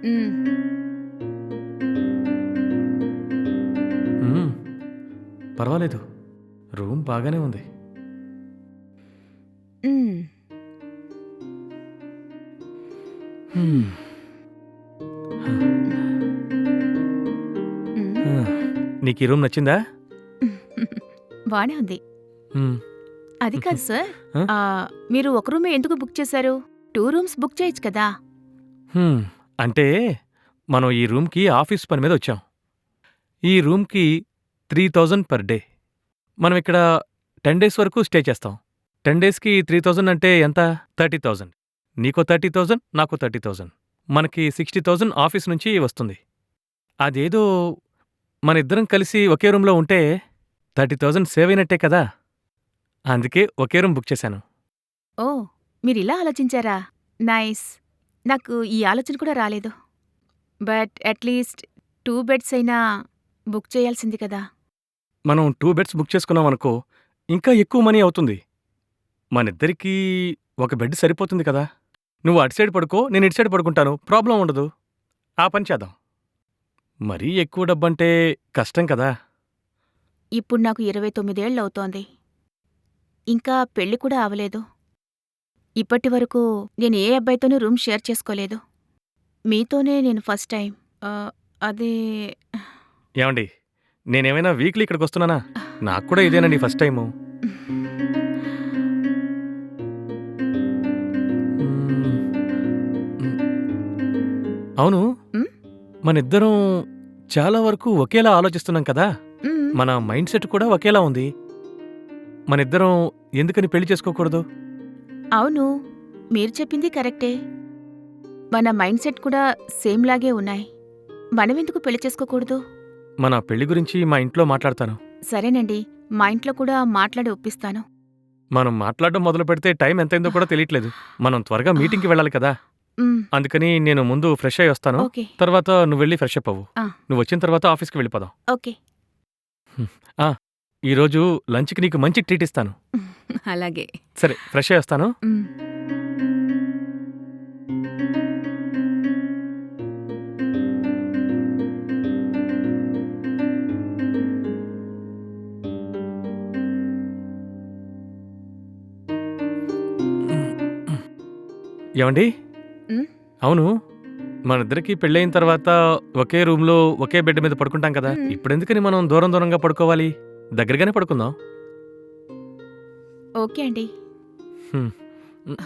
హ్మ్. హ్మ్. పర్వాలేదు. రూమ్ బాగానే ఉంది. హ్మ్. హ్మ్. హ్మ్. హ్మ్. నీకీ రూమ్ నచ్చిందా? బానే ఉంది. హ్మ్. అది కాదు సార్. ఆ! మీరు ఒక రూమే ఎందుకు బుక్ చేశారు? 2 రూమ్స్ బుక్ చేయొచ్చు కదా! హ్మ్. అంటే మనం ఈ రూమ్‌కి ఆఫీస్ పని మీద వచ్చాం. ఈ రూమ్‌కి 3000 పర్ డే. మనం ఇక్కడ 10 డేస్ వరకు స్టే చేస్తాం. 10 డేస్‌కి 3000 అంటే ఎంత? 30,000. నీకో 30,000 నాకో 30,000. మనకి 60,000 ఆఫీస్ నుంచి వస్తుంది. అదేదో మనిద్దరం కలిసి ఒకే రూమ్‌లో ఉంటే 30,000 సేవ్ అయినట్టే కదా! అందుకే ఒకే రూమ్ బుక్ చేశాను. ఓహ్! మీరిలా ఆలోచించారా? నైస్. నాకు ఈ ఆలోచన కూడా రాలేదు. బట్ అట్‌లీస్ట్ 2 బెడ్స్ అయినా బుక్ చేయాల్సింది కదా! మనం 2 బెడ్స్ బుక్ చేసుకున్నామనుకో, ఇంకా ఎక్కువ మనీ అవుతుంది. మనిద్దరికీ ఒక బెడ్ సరిపోతుంది కదా! నువ్వు అటు సైడ్ పడుకో, నేను ఇటు సైడ్ పడుకుంటాను. ప్రాబ్లమ్ ఉండదు. ఆ పని చేద్దాం. మరీ ఎక్కువ డబ్బంటే కష్టం కదా! ఇప్పుడు నాకు 29 ఏళ్లవుతోంది. ఇంకా పెళ్లి కూడా అవ్వలేదు. ఇప్పటివరకు నేను ఏ అబ్బాయితోనూ రూమ్ షేర్ చేసుకోలేదు. మీతోనే నేను ఫస్ట్ టైమ్. ఆహ్, అదే ఏవండీ, నేనేమైనా వీక్లీ ఇక్కడికొస్తున్నానా? నాకు కూడా ఇదేనండి ఫస్ట్ టైము. హ్మ్. హ్మ్. అవును. హ్మ్. మనిద్దరం చాలా వరకు ఒకేలా ఆలోచిస్తున్నాం కదా! హ్మ్. మన మైండ్ సెట్ కూడా ఒకేలా ఉంది. మనిద్దరం ఎందుకని పెళ్లి చేసుకోకూడదు? అవును. మీరు చెప్పింది కరెక్టే. మన మైండ్ సెట్ కూడా సేమ్ లాగే ఉన్నాయి. మనమెందుకు పెళ్లి చేసుకోకూడదు? మన పెళ్లి గురించి మా ఇంట్లో మాట్లాడతాను. సరేనండి. మా ఇంట్లో కూడా మాట్లాడి ఒప్పిస్తాను. మనం మాట్లాడడం మొదలుపెడితే టైం ఎంతయిందో కూడా తెలియట్లేదు. మనం త్వరగా మీటింగ్‌కి వెళ్ళాలి కదా! హ్మ్. అందుకని నేను ముందు ఫ్రెష్ అయ్యి వస్తాను. ఓకే. తర్వాత నువ్వెళ్ళి ఫ్రెష్ అప్ అవ్వు. ఆ! నువ్వొచ్చిన తర్వాత ఆఫీస్‌కి వెళ్ళిపోదాం. ఓకే. హ్మ్. ఆ! ఈరోజు లంచ్‌కి నీకు మంచి ట్రీట్ ఇస్తాను. అలాగే. సరే ఫ్రెష్ అయ్యి వస్తాను. హ్మ్. ఏవండీ? హ్మ్. అవును. మనిద్దరికీ పెళ్లయిన తర్వాత ఒకే రూమ్‌లో ఒకే బెడ్ మీద పడుకుంటాం కదా! హ్మ్. ఇప్పుడెందుకని మనం దూరం దూరంగా పడుకోవాలి? దగ్గరగానే పడుకుందాం. ఓకే అండి. హ్మ్. హ్మ్.